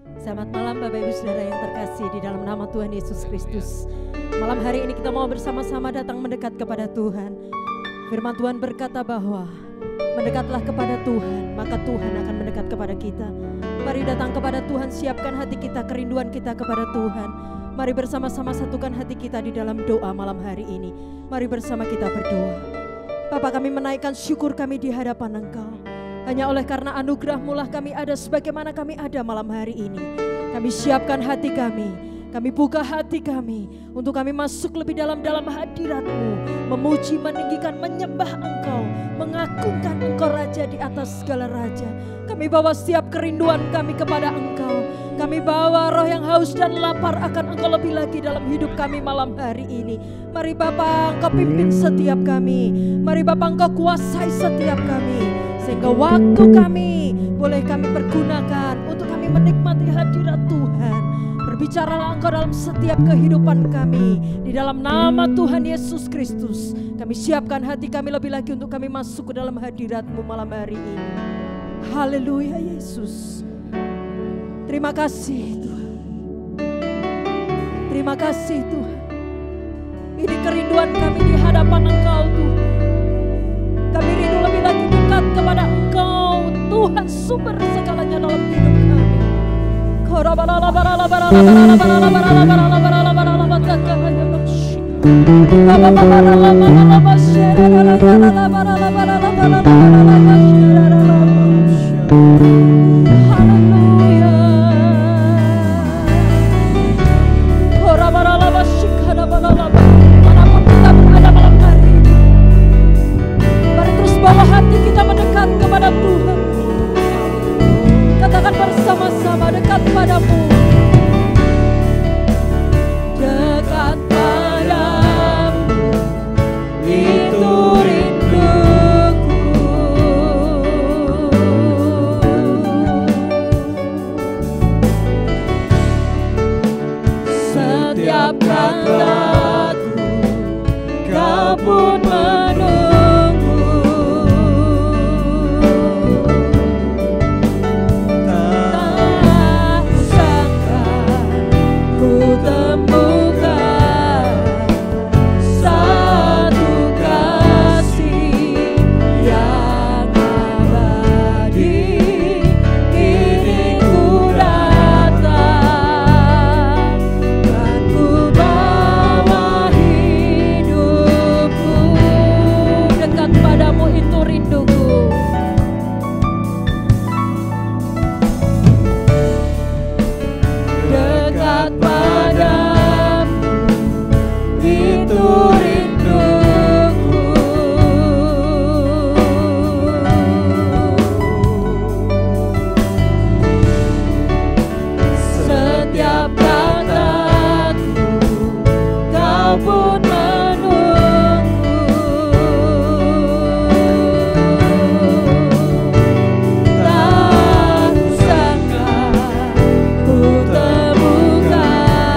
Selamat malam Bapak Ibu Saudara yang terkasih di dalam nama Tuhan Yesus Kristus. Malam hari ini kita mau bersama-sama datang mendekat kepada Tuhan. Firman Tuhan berkata bahwa mendekatlah kepada Tuhan, maka Tuhan akan mendekat kepada kita. Mari datang kepada Tuhan, siapkan hati kita, kerinduan kita kepada Tuhan. Mari bersama-sama satukan hati kita di dalam doa malam hari ini. Mari bersama kita berdoa. Bapa, kami menaikkan syukur kami di hadapan Engkau. Hanya oleh karena anugerah-Mu lah kami ada sebagaimana kami ada malam hari ini. Kami siapkan hati kami buka hati kami untuk kami masuk lebih dalam hadirat-Mu, memuji, meninggikan, menyembah Engkau, mengagungkan Engkau Raja di atas segala raja. Kami bawa setiap kerinduan kami kepada Engkau. Kami bawa roh yang haus dan lapar akan Engkau lebih lagi dalam hidup kami malam hari ini. Mari Bapa, Engkau pimpin setiap kami. Mari Bapa, Engkau kuasai setiap kami. Sehingga waktu kami boleh kami pergunakan untuk kami menikmati hadirat Tuhan. Berbicaralah Engkau dalam setiap kehidupan kami. Di dalam nama Tuhan Yesus Kristus, kami siapkan hati kami lebih lagi untuk kami masuk ke dalam hadirat-Mu malam hari ini. Haleluya Yesus. Terima kasih Tuhan. Terima kasih Tuhan. Ini kerinduan kami di hadapan Engkau Tuhan. Kami rindu lebih lagi dekat kepada Engkau, Tuhan sumber segalanya dalam hidup kami. Manapun kita berada malam hari ini, mari terus bawa hati kita mendekat kepada Tuhan. Katakan bersama-sama, dekat padamu. Dekat padamu, itu rinduku. Setiap kataku, kau pun menunggu. Tak sangka ku temukan satu kasih yang abadi. Kini ku datang, kan ku bawa hidupku. Dekat padamu itu rinduku. Dekat padamu itu rinduku. Setiap kataku, kau pun menunggu. Tak sangka ku temukan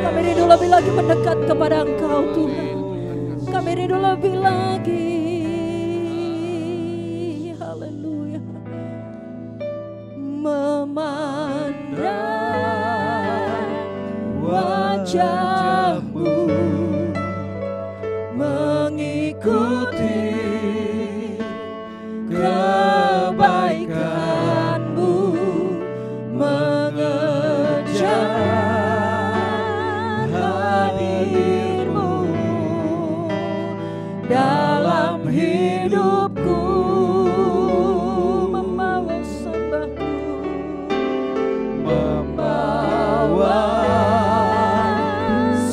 Kami rindu lebih lagi mendekat kepada Engkau Tuhan. Kami rindu lebih lagi. Haleluya. Memandang wajah-Mu, mengikuti kebaikan-Mu, mengejar hadir-Mu dalam hidupku, membawa sembahku, membawa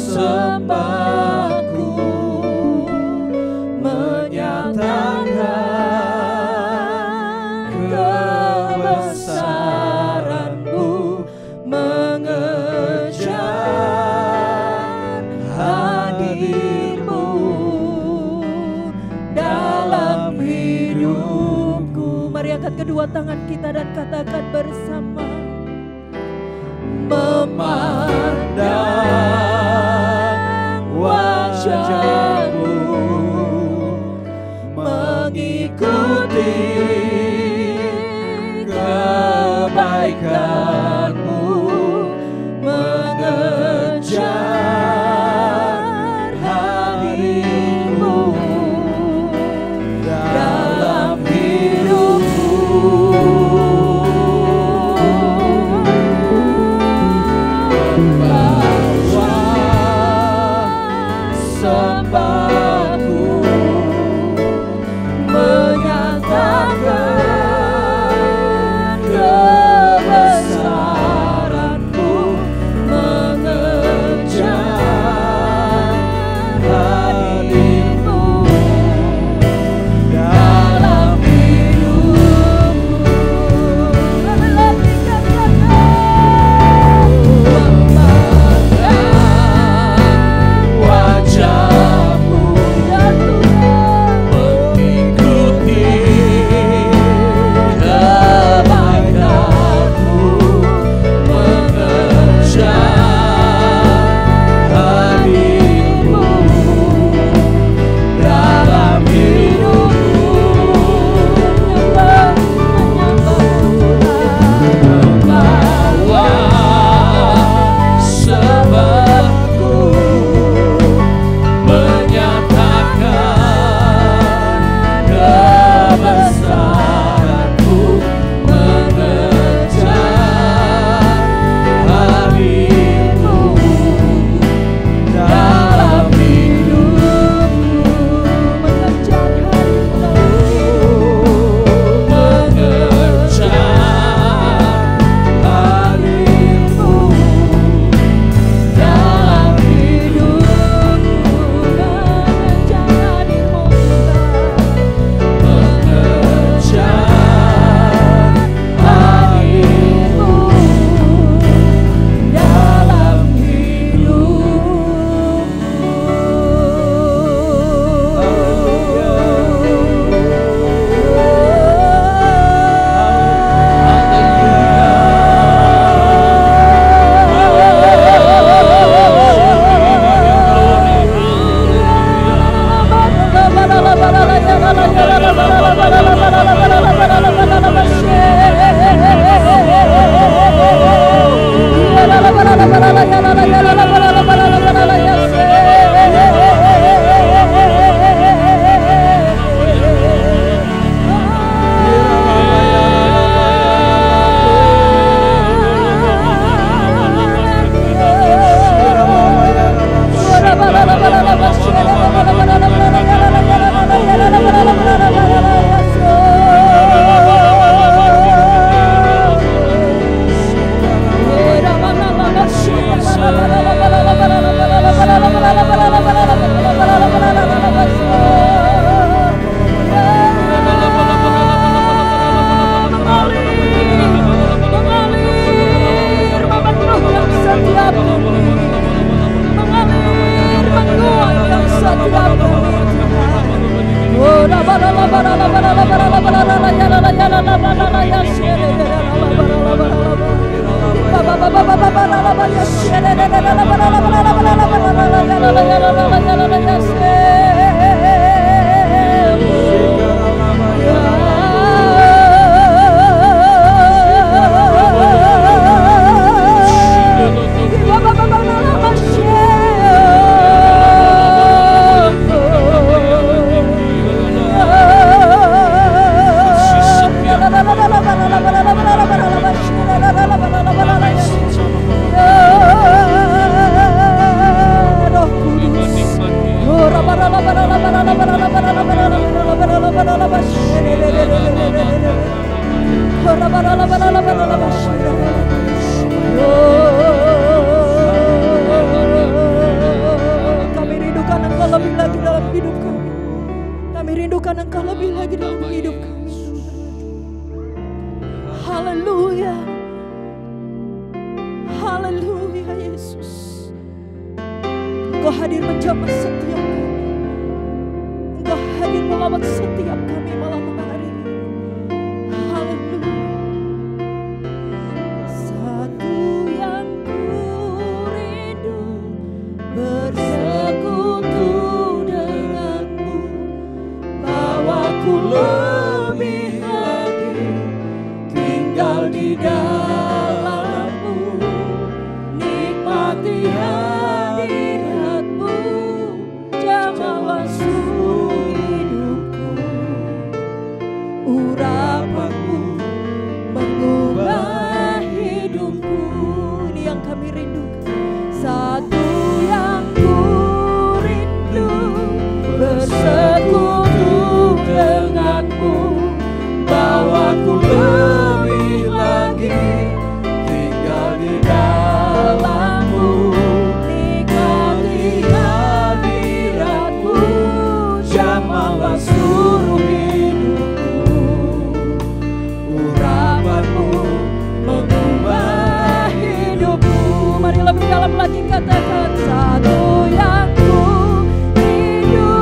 sembahku, menyatakan kebesaran-Mu, mengejar hadir-Mu dalam hidupku. Mari angkat kedua tangan kita dan katakan bersama. Memandang wajah-Mu, mengikuti kebaikan-Mu, mengejar hadir-Mu dalam hidupku. Kami rindukan Engkau lebih lagi dalam hidup kami. Kami rindukan Engkau lebih lagi dalam hidup kami. Haleluya. Haleluya Yesus. Engkau hadir menjamah setiap kami. Engkau hadir melawat setiap kami malam hari ini. Haleluya. Satu yang ku rindu bersekutu denganmu, bawaku lebih lagi tinggal di dalammu, nikmati hadiratmu, jamahlah seluruh hidupku, urapanmu mengubah hidupku. Ini yang kami rindukan. Satu yang ku rindu bersekutu denganmu, bawaku lebih lagi tinggal di dalammu, nikmati hadiratmu, jamahlah seluruh hidupku, urapanmu mengubah hidupku. Mari lebih dalam lagi katakan, satu yang ku rindu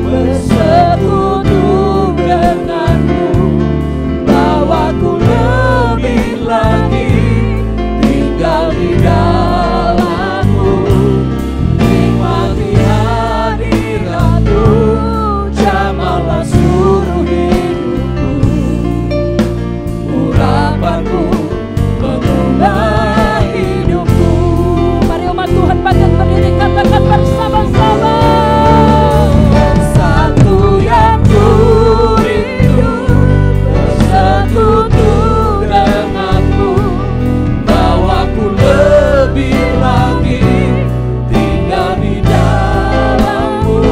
bersekutu denganmu, bawaku lebih lagi tinggal di dalammu, nikmati hadiratmu, jamahlah seluruh hidupku, urapanmu mengubah hidupku. Mari umat Tuhan bangkit berdiri, katakan bersama-sama. Satu yang ku rindu bersekutu denganmu, bawaku lebih lagi tinggal di dalammu,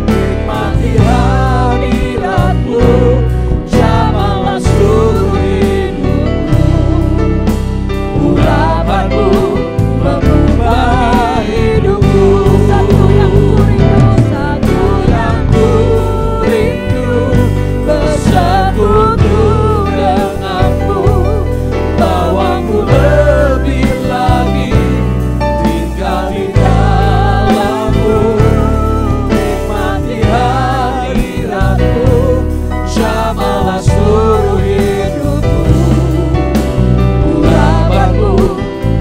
nikmati hadiratmu, jamahlah seluruh hidupku, urapanmu mengubah hidupku. Satu yang ku rindu, satu yang ku rindu bersekutu denganmu, bawaku lebih lagi tinggal di dalammu, nikmati hadiratmu, jamahlah seluruh hidupku, urapanmu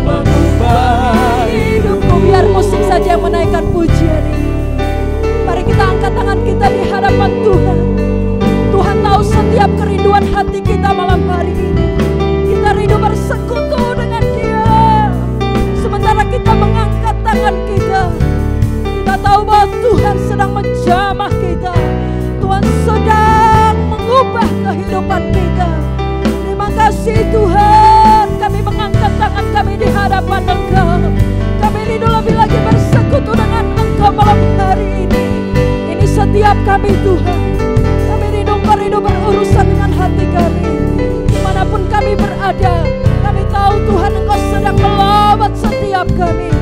mengubah hidupku. Biar musik saja yang menaikkan pujian ini. Mari kita angkat tangan kita di hadapan Tuhan. Tuhan tahu setiap kerinduan hati kita malam hari ini. Kita rindu bersekutu dengan Dia. Sementara kita mengangkat tangan kita, kita tahu bahwa Tuhan sedang menjamah kita. Tuhan sedang mengubah kehidupan kita. Terima kasih Tuhan, kami mengangkat tangan kami di hadapan Engkau. Kami rindu lebih lagi bersekutu dengan Engkau malam hari ini. Ini setiap kami Tuhan. Kami rindu Engkau rindu berurusan dengan hati kami. Dimanapun kami berada, kami tahu Tuhan Engkau sedang melawat setiap kami.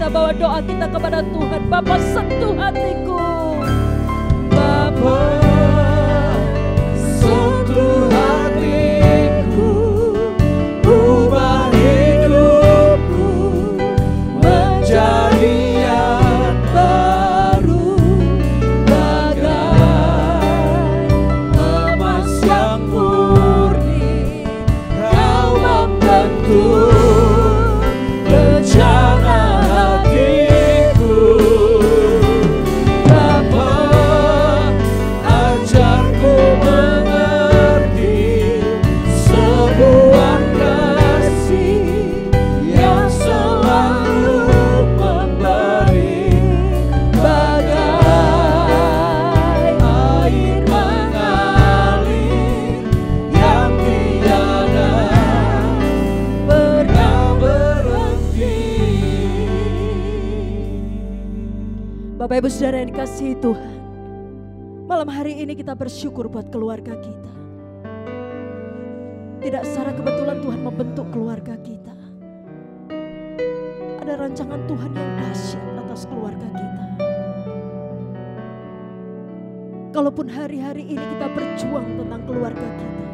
bawa doa kita kepada Tuhan. Bapa, sentuh hatiku. Bapa, sentuh hatiku, ubah hidupku menjadi yang baru, bagai emas yang murni. Kau membentuk rencana hatiku. Bapa, ajarku mengerti sebuah kasih yang selalu memberi, bagai air mengalir yang tiada pernah berhenti. Bapak Ibu Saudara yang dikasihi Tuhan, malam hari ini kita bersyukur buat keluarga kita. Tidak secara kebetulan Tuhan membentuk keluarga kita. Ada rancangan Tuhan yang dahsyat atas keluarga kita. Kalaupun hari-hari ini kita berjuang tentang keluarga kita,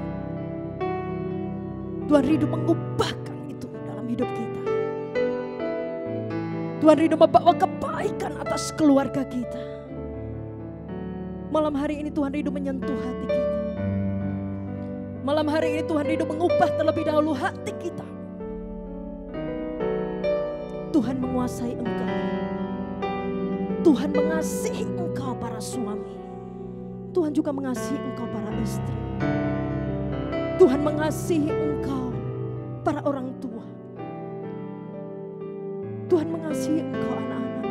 Tuhan rindu mengubahkan itu dalam hidup kita. Tuhan rindu membawa kebaikan atas keluarga kita. Malam hari ini Tuhan rindu menyentuh hati kita. Malam hari ini Tuhan rindu mengubah terlebih dahulu hati kita. Tuhan menguasai engkau. Tuhan mengasihi engkau para suami. Tuhan juga mengasihi engkau para istri. Tuhan mengasihi engkau para orang tua. Tuhan mengasihi engkau anak-anak.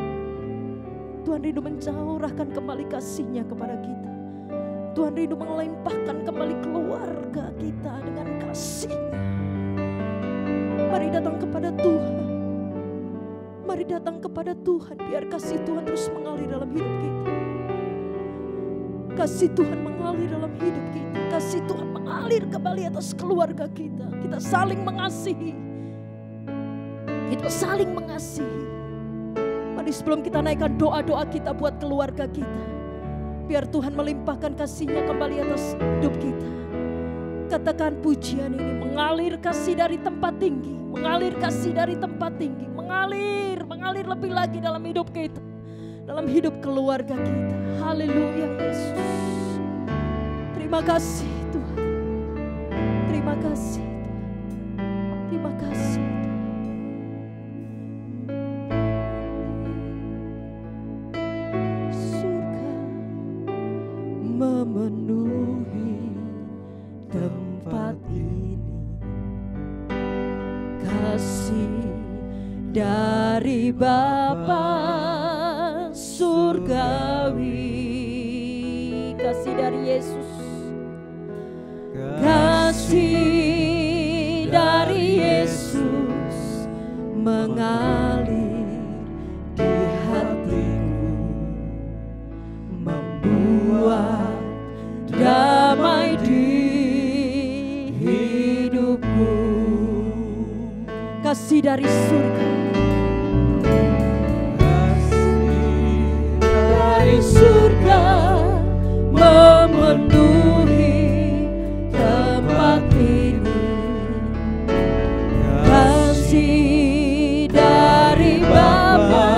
Tuhan rindu mencurahkan kembali kasih-Nya kepada kita. Tuhan rindu melimpahkan kembali keluarga kita dengan kasih-Nya. Mari datang kepada Tuhan. Mari datang kepada Tuhan. Biar kasih Tuhan terus mengalir dalam hidup kita. Kasih Tuhan mengalir dalam hidup kita. Kasih Tuhan mengalir kembali atas keluarga kita. Kita saling mengasihi. Kita saling mengasihi. Mari sebelum kita naikkan doa-doa kita buat keluarga kita, biar Tuhan melimpahkan kasih-Nya kembali atas hidup kita. Katakan pujian ini, mengalir kasih dari tempat tinggi, mengalir kasih dari tempat tinggi, mengalir lebih lagi dalam hidup kita, dalam hidup keluarga kita. Haleluya Yesus. Terima kasih Tuhan. Terima kasih Tuhan. Terima kasih. Memenuhi tempat ini, kasih dari Bapa surgawi, kasih dari Yesus, kasih dari Yesus mengalir di hatiku, membuat damai di hidupku. Kasih dari surga, kasih dari surga memenuhi tempat ini, kasih dari Bapa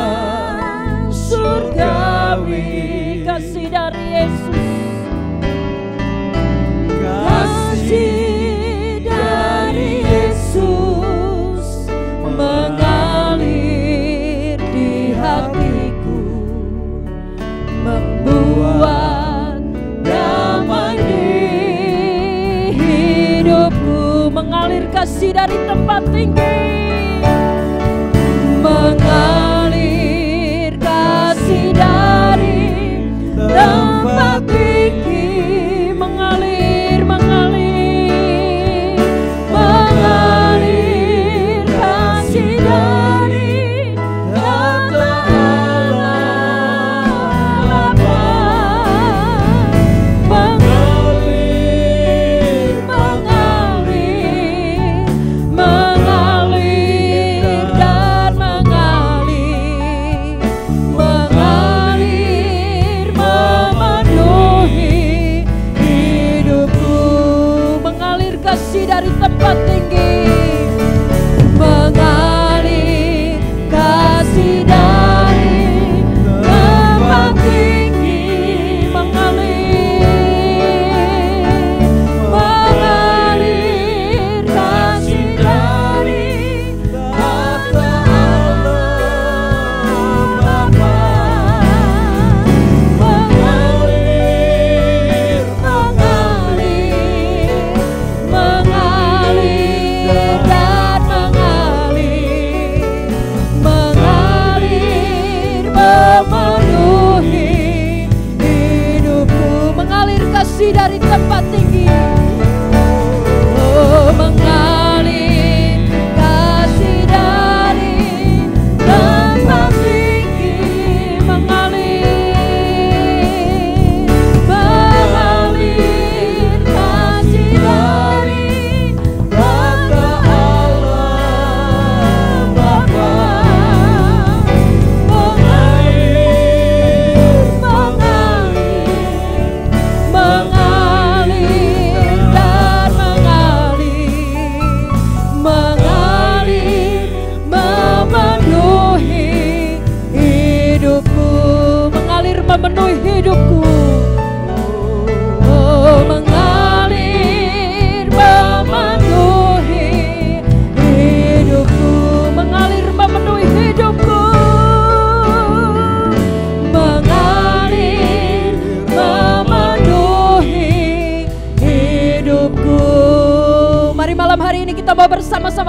surgawi, kasih dari Yesus, kasih dari Yesus mengalir di hatiku, membuat damai di hidupku. Mengalir kasih dari tempat tinggi, mengalir kasih dari tempat tinggi, mengalir kasih dari kata Allah Bapa, mengalir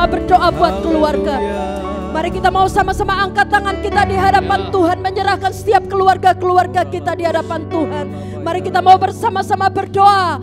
sama-sama berdoa buat keluarga. Mari kita mau sama-sama angkat tangan kita di hadapan Tuhan, menyerahkan setiap keluarga-keluarga kita di hadapan Tuhan. Mari kita mau bersama-sama berdoa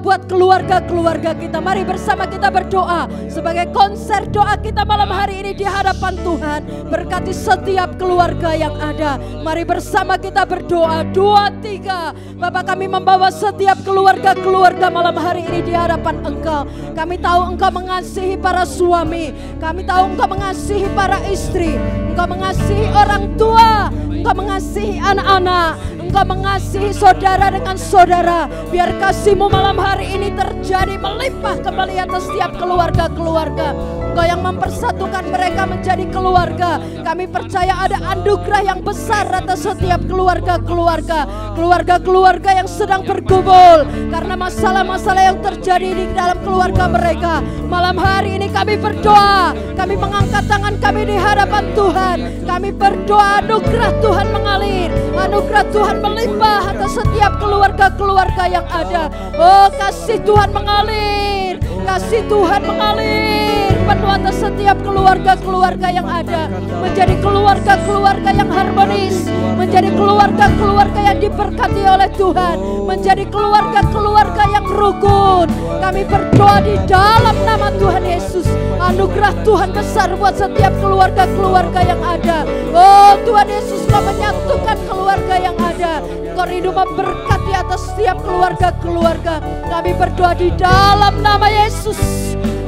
buat keluarga-keluarga kita. Mari bersama kita berdoa sebagai konser doa kita malam hari ini di hadapan Tuhan. Berkati setiap keluarga yang ada. Mari bersama kita berdoa. 2, 3. Bapa, kami membawa setiap keluarga-keluarga malam hari ini di hadapan Engkau. Kami tahu Engkau mengasihi para suami. Kami tahu Engkau mengasihi para istri. Engkau mengasihi orang tua. Engkau mengasihi anak-anak. Engkau mengasihi saudara dengan saudara. Biar kasih-Mu malam hari ini terjadi melimpah kembali atas setiap keluarga-keluarga. Engkau yang mempersatukan mereka menjadi keluarga. Kami percaya ada anugerah yang besar atas setiap keluarga-keluarga. Keluarga-keluarga yang sedang bergumul karena masalah-masalah yang terjadi di dalam keluarga mereka. Malam hari ini kami berdoa. Kami mengangkat tangan kami di hadapan Tuhan. Kami berdoa anugerah Tuhan mengalir. Anugerah Tuhan melimpah atas setiap keluarga-keluarga yang ada. Oh, kasih Tuhan mengalir. Kasih Tuhan mengalir penuh atas setiap keluarga-keluarga yang ada. Menjadi keluarga-keluarga yang harmonis. Menjadi keluarga-keluarga yang diberkati oleh Tuhan. Menjadi keluarga-keluarga yang rukun. Kami berdoa di dalam nama Tuhan Yesus. Anugerah Tuhan besar buat setiap keluarga-keluarga yang ada. Oh Tuhan Yesus, Kau menyatukan keluarga yang ada. Kau rindu memberkati atas setiap keluarga-keluarga. Kami berdoa di dalam nama Yesus.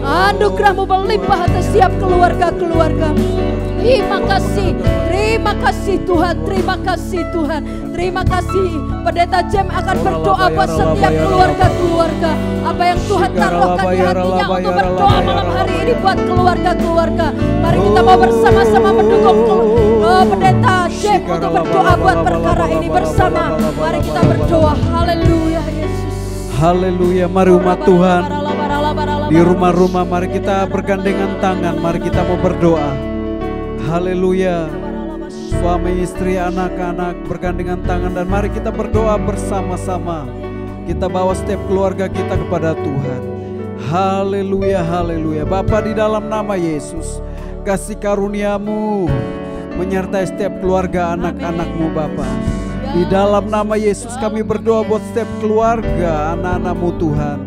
Anugerah-Mu melimpah atas setiap keluarga-keluarga. Terima kasih Tuhan, terima kasih Tuhan. Terima kasih. Pendeta Jem akan berdoa buat setiap keluarga-keluarga. Apa yang Tuhan taruhkan di hatinya untuk berdoa malam hari ini buat keluarga-keluarga. Mari kita mau bersama-sama mendukung Pendeta Jem untuk berdoa buat perkara ini bersama. Mari kita berdoa. Haleluya Yesus. Haleluya. Mari umat Tuhan di rumah-rumah, mari kita bergandengan tangan. Mari kita mau berdoa. Haleluya. Suami, istri, anak-anak bergandengan tangan, dan mari kita berdoa bersama-sama. Kita bawa setiap keluarga kita kepada Tuhan. Haleluya, haleluya. Bapa, di dalam nama Yesus, kasih karunia-Mu menyertai setiap keluarga anak-anak-Mu Bapa. Di dalam nama Yesus kami berdoa buat setiap keluarga anak-anak-Mu Tuhan.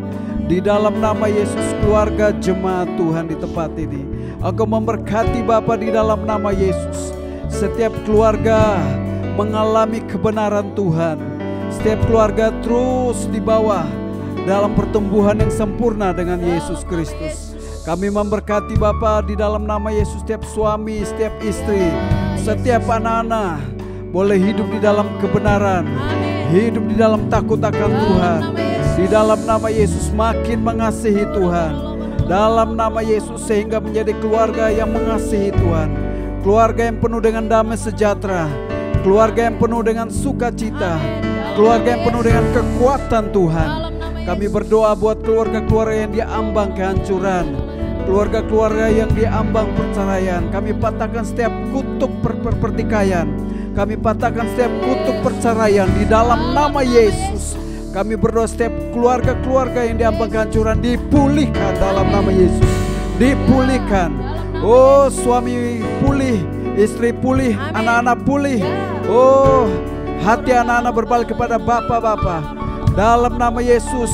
Di dalam nama Yesus, keluarga jemaat Tuhan di tempat ini, Engkau memberkati Bapa. Di dalam nama Yesus, setiap keluarga mengalami kebenaran Tuhan. Setiap keluarga terus di bawah dalam pertumbuhan yang sempurna dengan Yesus Kristus. Kami memberkati Bapa di dalam nama Yesus, setiap suami, setiap istri, setiap anak-anak boleh hidup di dalam kebenaran, hidup di dalam takut akan Tuhan. Di dalam nama Yesus makin mengasihi Tuhan. Dalam nama Yesus sehingga menjadi keluarga yang mengasihi Tuhan. Keluarga yang penuh dengan damai sejahtera. Keluarga yang penuh dengan sukacita. Keluarga yang penuh dengan kekuatan Tuhan. Kami berdoa buat keluarga-keluarga yang diambang kehancuran. Keluarga-keluarga yang diambang perceraian. Kami patahkan setiap kutuk pertikaian. Kami patahkan setiap kutuk perceraian di dalam nama Yesus. Kami berdoa setiap keluarga-keluarga yang diambang kehancuran dipulihkan dalam nama Yesus. Dipulihkan. Oh, suami pulih, istri pulih, anak-anak pulih. Oh, hati anak-anak berbalik kepada Bapa. Dalam nama Yesus,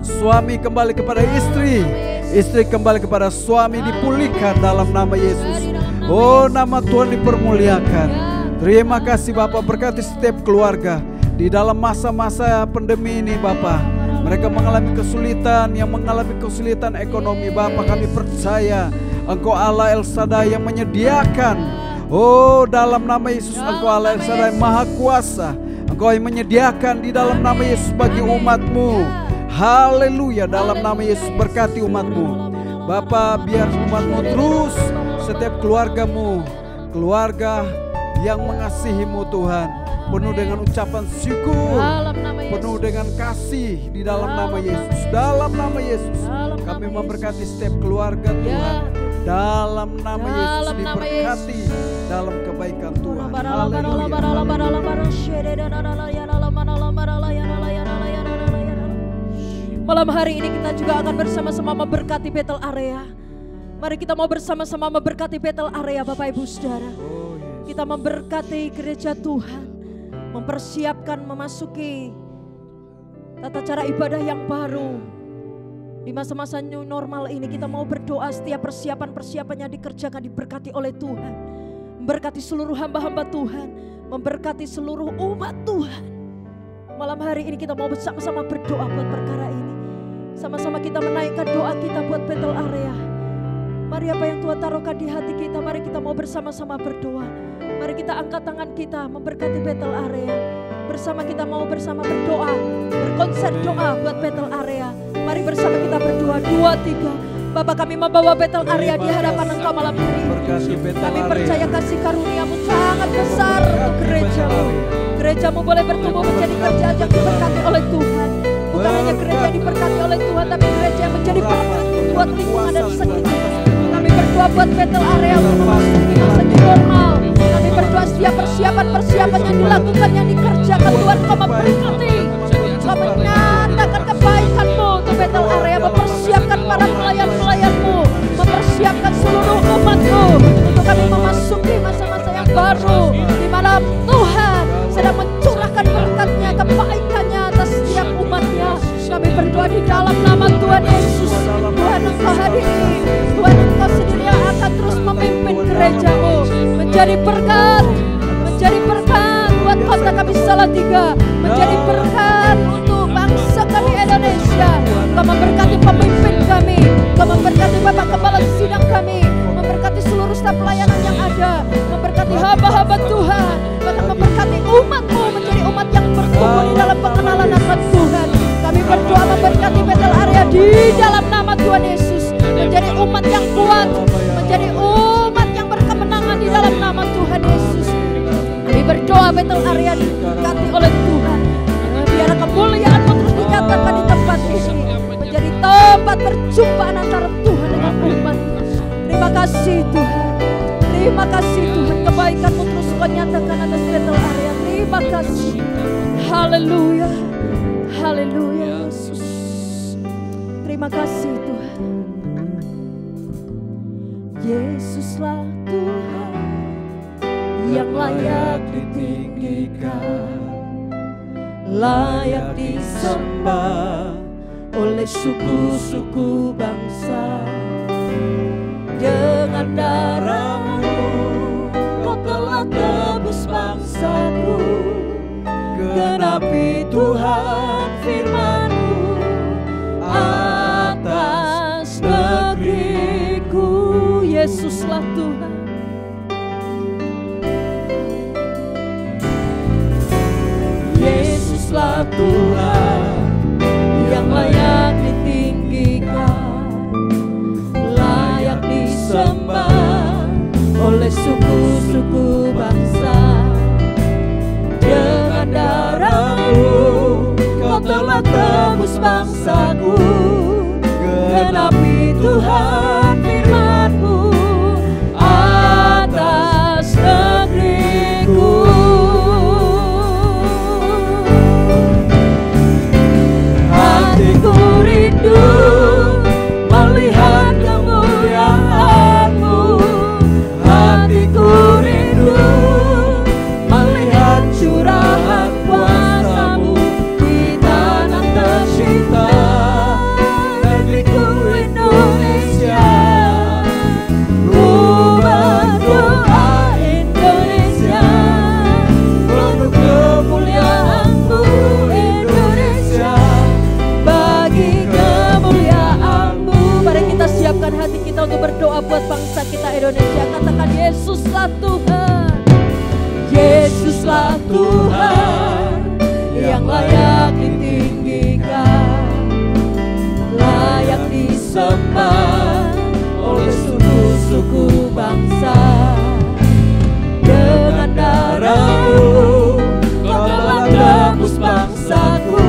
suami kembali kepada istri, istri kembali kepada suami, dipulihkan dalam nama Yesus. Oh, nama Tuhan dipermuliakan. Terima kasih Bapa, berkati setiap keluarga. Di dalam masa-masa pandemi ini Bapa, mereka mengalami kesulitan, yang mengalami kesulitan ekonomi Bapa, kami percaya Engkau Allah El Shaddai yang menyediakan. Oh, dalam nama Yesus, Engkau Allah El Shaddai Maha Kuasa. Engkau yang menyediakan di dalam nama Yesus bagi umat-Mu. Haleluya. Dalam nama Yesus berkati umat-Mu Bapa, biar umat-Mu terus, setiap keluarga-Mu, keluarga yang mengasihi-Mu Tuhan, penuh dengan ucapan syukur, penuh dengan kasih di dalam nama Yesus. Dalam nama Yesus kami memberkati setiap keluarga Tuhan. Dalam nama Yesus diberkati dalam kebaikan Tuhan. Malam hari ini kita juga akan bersama-sama memberkati Battle Area. Mari kita mau bersama-sama memberkati Bethel area Bapak Ibu Saudara. Kita memberkati gereja Tuhan, mempersiapkan memasuki tata cara ibadah yang baru. Di masa-masa new normal ini kita mau berdoa setiap persiapan-persiapan yang dikerjakan diberkati oleh Tuhan. Memberkati seluruh hamba-hamba Tuhan, memberkati seluruh umat Tuhan. Malam hari ini kita mau bersama-sama berdoa buat perkara ini. Sama-sama kita menaikkan doa kita buat Bethel area. Mari apa yang Tuhan taruhkan di hati kita, mari kita mau bersama-sama berdoa. Mari kita angkat tangan kita memberkati Bethel area. Bersama kita mau bersama berdoa, berkonser doa buat Bethel area. Mari bersama kita berdoa 2, 3. Bapa, kami membawa Bethel area di hadapan Engkau malam hari. Kami percaya kasih karunia-Mu sangat besar untuk gereja-Mu. Gereja-Mu boleh bertumbuh menjadi gereja yang diberkati oleh Tuhan. Bukan hanya gereja yang diberkati oleh Tuhan, tapi gereja yang menjadi berkat buat lingkungan dan sekitar. Kami berdoa buat Bethel area untuk memasuki masa new normal. Kami berdoa setiap persiapan-persiapan yang dilakukan, yang dikerjakan, Tuhan Kau memberkati. Kau menyatakan kebaikan-Mu untuk Bethel area, mempersiapkan para pelayan-pelayan-Mu, mempersiapkan seluruh umat-Mu untuk kami memasuki masa-masa yang baru, di mana Tuhan sedang mencurahkan berkat-Nya, kebaikan-Nya atas setiap umat-Nya. Kami berdoa di dalam nama Tuhan Yesus. Tuhan, Engkau hadiri, Tuhan Engkau sendiri yang akan terus memimpin gereja-Mu menjadi berkat buat kota kami Salatiga, menjadi berkat untuk bangsa kami Indonesia. Kau memberkati pemimpin kami, Kau memberkati Bapak Kepala Sidang kami, memberkati seluruh staf pelayanan yang ada, memberkati hamba-hamba Tuhan, bahkan memberkati umat-Mu menjadi umat yang bertumbuh di dalam pengenalan akan Tuhan. Kami berdoa memberkati Bethel area di dalam nama Tuhan Yesus, menjadi umat yang kuat, menjadi umat yang berkemenangan di dalam nama Tuhan Yesus. Kami berdoa Bethel area diberkati oleh Tuhan. Biar kemuliaan-Mu terus dinyatakan di tempat ini, menjadi tempat perjumpaan antara Tuhan dengan umat. Terima kasih Tuhan, terima kasih Tuhan, kebaikan-Mu terus Kau nyatakan atas Bethel area. Terima kasih. Haleluya, haleluya Yesus. Terima kasih Tuhan. Yesuslah Tuhan yang layak ditinggikan, layak disembah oleh suku-suku bangsa. Dengan darah-Mu Kau telah tebus bangsaku. Genapi Tuhan firman-Mu atas negeriku. Yesuslah Tuhan. Yesuslah Tuhan yang layak ditinggikan, layak disembah oleh suku-suku bangsa. Dengan darah-Mu Kau telah tebus bangsaku. Genapi Tuhan firman-Mu atas negeriku. Hatiku rindu melihat kemuliaan-Mu. Hatiku rindu melihat curahan kuasa-Mu di tanah tercinta, negeriku Indonesia. Ku berdoa Indonesia, untuk kemuliaan-Mu Indonesia, bagi kemuliaan-Mu. Mari kita siapkan hati kita untuk berdoa buat bangsa kita Indonesia. Katakan Yesuslah Tuhan, Yesuslah Tuhan yang layak ditinggikan, layak disembah oleh suku-suku bangsa. Dengan darah-Mu Kau telah tebus bangsaku.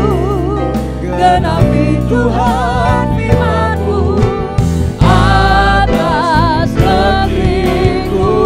Genapi Tuhan firman-Mu atas negeriku.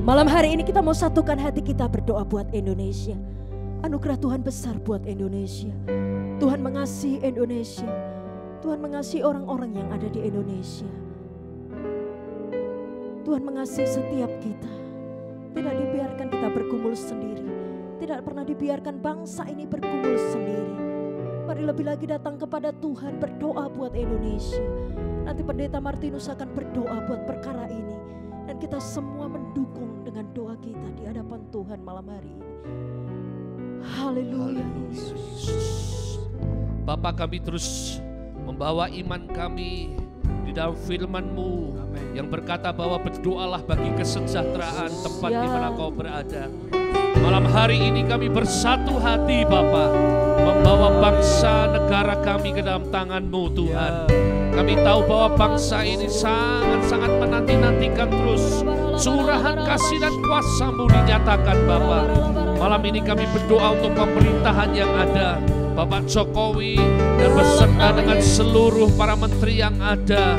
Malam hari ini kita mau satukan hati kita berdoa buat Indonesia. Anugerah Tuhan besar buat Indonesia. Tuhan mengasihi Indonesia. Tuhan mengasihi orang-orang yang ada di Indonesia. Tuhan mengasihi setiap kita. Tidak dibiarkan kita bergumul sendiri. Tidak pernah dibiarkan bangsa ini bergumul sendiri. Mari lebih lagi datang kepada Tuhan, berdoa buat Indonesia. Nanti Pendeta Martinus akan berdoa buat perkara ini. Dan kita semua mendukung dengan doa kita di hadapan Tuhan malam hari ini. Haleluya. Bapa, kami terus membawa iman kami di dalam firman-Mu yang berkata bahwa berdoalah bagi kesejahteraan tempat di mana Kau berada. Malam hari ini kami bersatu hati Bapa, membawa bangsa negara kami ke dalam tangan-Mu Tuhan. Kami tahu bahwa bangsa ini sangat-sangat menanti-nantikan terus curahan kasih dan kuasa-Mu dinyatakan Bapa. Malam ini kami berdoa untuk pemerintahan yang ada, Bapak Jokowi dan beserta dengan seluruh para menteri yang ada.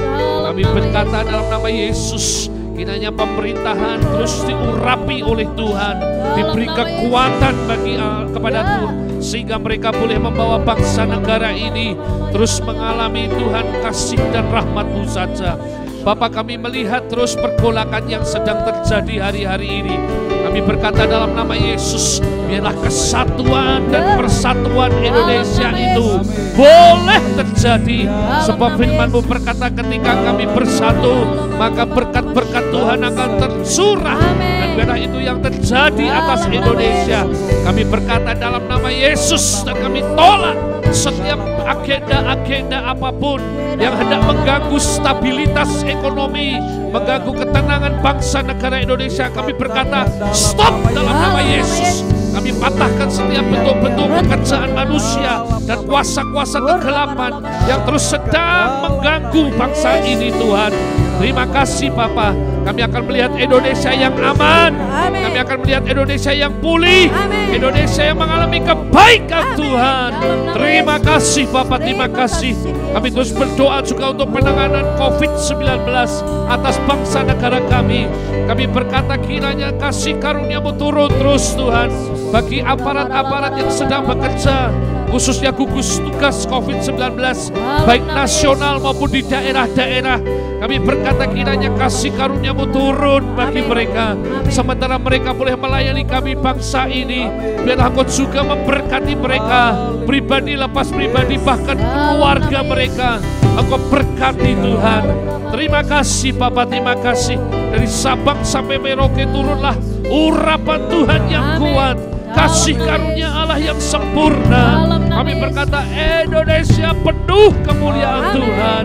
Kami berkata dalam nama Yesus, kiranya pemerintahan terus diurapi oleh Tuhan, diberi kekuatan kepada Tuhan, sehingga mereka boleh membawa bangsa negara ini terus mengalami Tuhan kasih dan rahmat-Mu saja. Bapak, kami melihat terus pergolakan yang sedang terjadi hari-hari ini. Kami berkata dalam nama Yesus, biarlah kesatuan dan persatuan Indonesia itu boleh terjadi. Sebab firman-Mu berkata ketika kami bersatu, maka berkat-berkat Tuhan akan tercurah. Dan biarlah itu yang terjadi atas Indonesia. Kami berkata dalam nama Yesus, dan kami tolak setiap agenda-agenda apapun yang hendak mengganggu stabilitas ekonomi, mengganggu ketenangan bangsa negara Indonesia. Kami berkata stop dalam nama Yesus. Kami patahkan setiap bentuk-bentuk pekerjaan manusia dan kuasa-kuasa kegelapan yang terus sedang mengganggu bangsa ini Tuhan. Terima kasih Bapa. Kami akan melihat Indonesia yang aman. Amin. Kami akan melihat Indonesia yang pulih. Amin. Indonesia yang mengalami kebaikan. Amin. Tuhan. Terima kasih Bapak, terima kasih. Kami terus berdoa juga untuk penanganan COVID-19 atas bangsa negara kami. Kami berkata kiranya kasih karunia-Mu turun terus Tuhan bagi aparat-aparat yang sedang bekerja, khususnya gugus tugas COVID-19 baik nasional maupun di daerah-daerah. Kami berkata kiranya kasih karunia-Mu turun bagi mereka, sementara mereka boleh melayani kami bangsa ini. Biarlah Engkau juga memberkati mereka, pribadi lepas pribadi, bahkan keluarga mereka. Engkau berkati Tuhan. Terima kasih Bapak, terima kasih. Dari Sabang sampai Merauke turunlah urapan Tuhan yang kuat, kasih karunia Allah yang sempurna. Kami berkata Indonesia penuh kemuliaan Tuhan.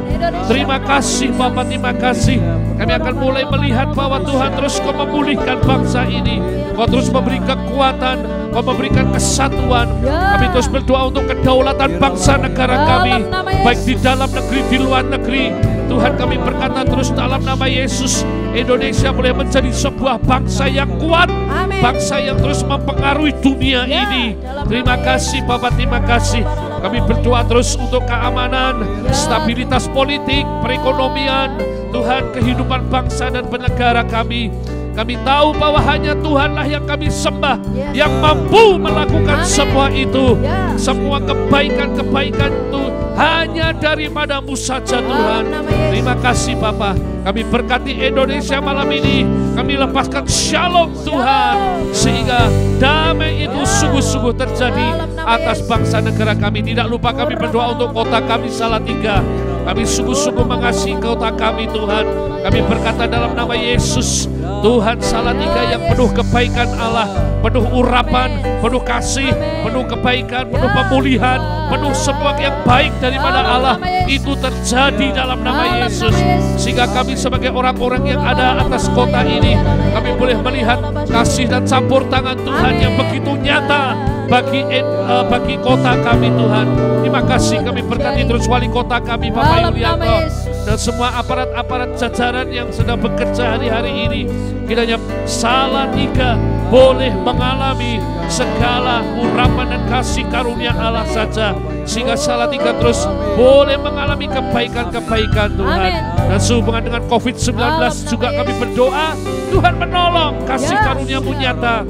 Terima kasih Bapak, terima kasih. Kami akan mulai melihat bahwa Tuhan terus Kau memulihkan bangsa ini. Kau terus memberi kekuatan, Kau memberikan kesatuan. Kami terus berdoa untuk kedaulatan bangsa negara kami, baik di dalam negeri, di luar negeri. Tuhan, kami berkata terus dalam nama Yesus, Indonesia boleh menjadi sebuah bangsa yang kuat. Amin. Bangsa yang terus mempengaruhi dunia ini. Terima kasih Bapak, terima kasih. Kami berdoa terus untuk keamanan, stabilitas politik, perekonomian, Tuhan, kehidupan bangsa dan bernegara kami. Kami tahu bahwa hanya Tuhanlah yang kami sembah, yang mampu melakukan semua itu. Semua kebaikan-kebaikan itu hanya daripada-Mu saja Tuhan. Terima kasih Bapa. Kami berkati Indonesia malam ini. Kami lepaskan shalom Tuhan, sehingga damai itu sungguh-sungguh terjadi atas bangsa negara kami. Tidak lupa kami berdoa untuk kota kami Salatiga. Kami sungguh-sungguh mengasihi kota kami Tuhan. Kami berkata dalam nama Yesus, Tuhan, Salatiga yang penuh kebaikan Allah, penuh urapan, penuh kasih, penuh kebaikan, penuh pemulihan, penuh semua yang baik daripada Allah, itu terjadi dalam nama Yesus. Sehingga kami sebagai orang-orang yang ada atas kota ini, kami boleh melihat kasih dan campur tangan Tuhan yang begitu nyata bagi kota kami Tuhan. Terima kasih, kami berkati terus wali kota kami Bapak Yulianto. dan semua aparat-aparat jajaran yang sedang bekerja hari-hari ini, kiranya Salatiga boleh mengalami segala urapan dan kasih karunia Allah saja, sehingga Salatiga terus boleh mengalami kebaikan-kebaikan Tuhan. Dan sehubungan dengan COVID-19 juga kami berdoa, Tuhan menolong, kasih karunia-Mu nyata.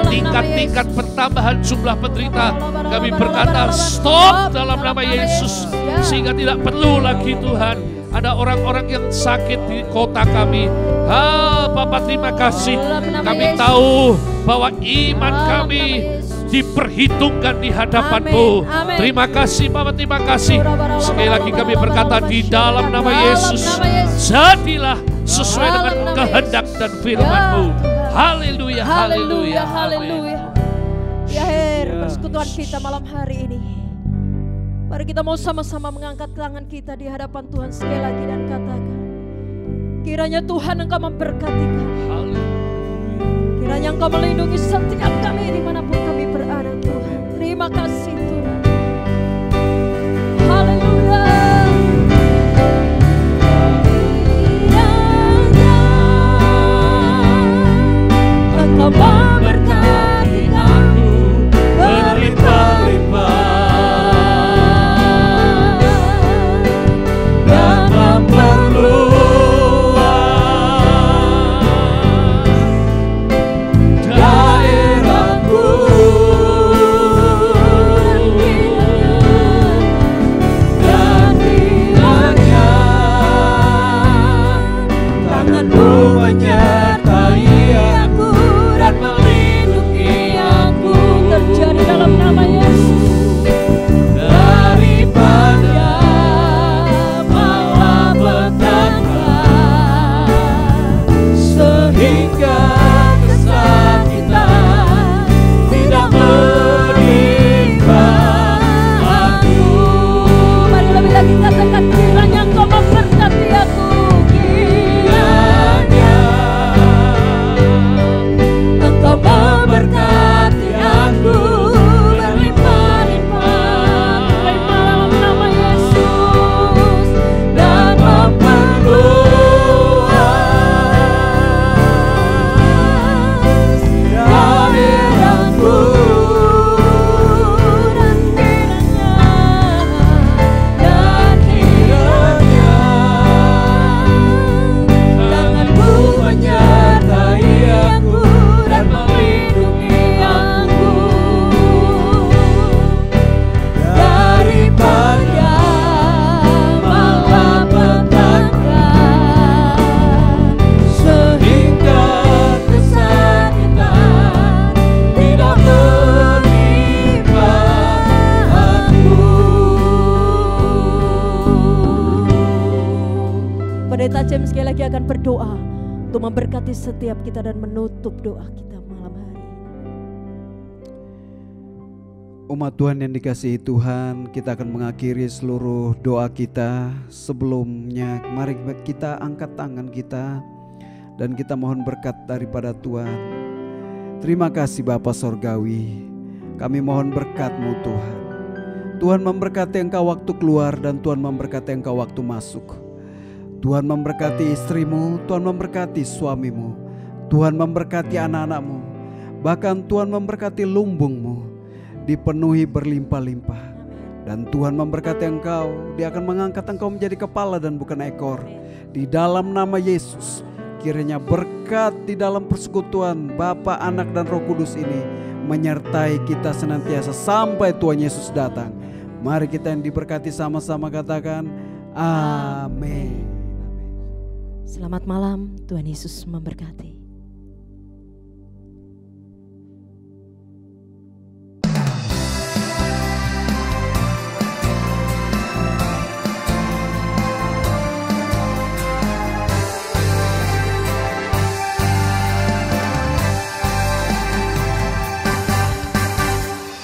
Tingkat-tingkat pertambahan jumlah penderita, kami berkata stop dalam nama Yesus, sehingga tidak perlu lagi Tuhan ada orang-orang yang sakit di kota kami. Bapa terima kasih, kami tahu bahwa iman kami diperhitungkan di hadapan-Mu. Terima kasih Bapa, terima kasih. Sekali lagi kami berkata di dalam nama Yesus, jadilah sesuai dengan kehendak dan firman-Mu. Haleluya, haleluya, haleluya. Ya Her, persekutuan kita malam hari ini, mari kita mau sama-sama mengangkat tangan kita di hadapan Tuhan sekali lagi dan katakan, kiranya Tuhan Engkau memberkati kami. Kiranya Engkau melindungi setiap kami dimanapun kami berada Tuhan. Terima kasih Tuhan. Haleluya. Engkau memberkati aku berlimpah-limpah dan memperluas daerahku, dan kiranya tangan-Mu menyertai aku dan melindungi aku. Terjadi dalam nama Yesus, daripada malapetaka, sehingga kesakitan tidak menimpa aku. Mari lebih lagi katakan, kiranya Engkau memberkati aku. Memberkati aku berlimpah-limpah, dalam nama Yesus, dan memperluas daerahku, dan kiranya tangan-Mu menyertai aku dan melindungi aku daripada malapetaka, sehingga kesakitan tidak menimpa aku. Pendeta James sekali lagi akan berdoa untuk memberkati setiap kita dan menutup doa kita malam hari. Umat Tuhan yang dikasihi Tuhan, kita akan mengakhiri seluruh doa kita. Sebelumnya mari kita angkat tangan kita dan kita mohon berkat daripada Tuhan. Terima kasih Bapa Sorgawi, kami mohon berkat-Mu Tuhan. Tuhan memberkati engkau waktu keluar dan Tuhan memberkati engkau waktu masuk. Tuhan memberkati istrimu, Tuhan memberkati suamimu, Tuhan memberkati anak-anakmu, bahkan Tuhan memberkati lumbungmu dipenuhi berlimpah-limpah. Dan Tuhan memberkati engkau, Dia akan mengangkat engkau menjadi kepala dan bukan ekor. Di dalam nama Yesus, kiranya berkat di dalam persekutuan Bapa, Anak dan Roh Kudus ini menyertai kita senantiasa sampai Tuhan Yesus datang. Mari kita yang diberkati sama-sama katakan amin. Selamat malam, Tuhan Yesus memberkati.